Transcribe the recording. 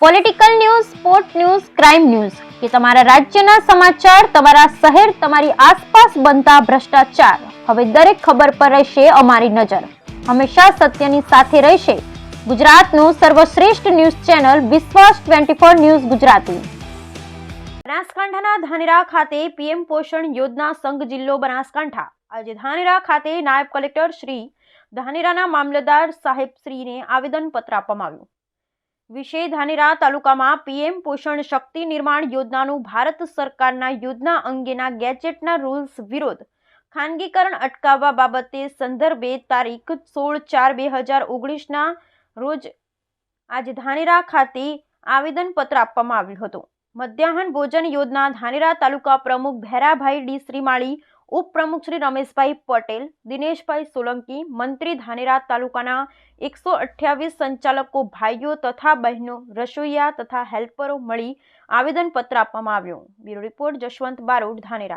Political news, sport news, crime news કે તમારા રાજ્યના સમાચાર, તમારા શહેર, તમારી આસપાસ બનતા ભ્રષ્ટાચાર, હવે દરેક ખબર પર રહેશે અમારી નજર. હંમેશા સત્યની સાથે રહેશે ગુજરાતનું સર્વશ્રેષ્ઠ ન્યૂઝ ચેનલ વિશ્વાસ 24 ન્યૂઝ ગુજરાતી. બનાસકાંઠાના ધાનેરા ખાતે પીએમ પોષણ યોજના સંઘ જિલ્લો બનાસકાંઠા. આજે ધાનેરા ખાતે નાયબ કલેક્ટર શ્રી, ધાનેરાના મામલતદાર સાહેબ શ્રીને આવેદનપત્ર આપવામાં આવ્યું. વિષય ધાનેરા તાલુકામાં પીએમ પોષણ શક્તિ નિર્માણ યોજનાનું ભારત સરકારના યોજના અંગેના ગેજેટના રૂલ્સ વિરોધ ખાનગીકરણ અટકાવવા બાબતે સંદર્ભે તારીખ 16/4/2019 રોજ આજે ધાનેરા ખાતે આવેદનપત્ર આપવામાં આવ્યું હતું. મધ્યાહન ભોજન યોજના ધાનેરા તાલુકા પ્રમુખ ભેરાભાઈ ડી શ્રીમાળી, ઉપપ્રમુખ શ્રી રમેશભાઈ પટેલ, દિનેશભાઈ સોલંકી, મંત્રી ધાનેરા તાલુકાના 128 સંચાલકો ભાઈઓ તથા બહેનો, રસોઈયા તથા હેલ્પરો મળી આવેદનપત્ર આપવામાં આવ્યું. Bureau report Jashwant Barot, Dhanera.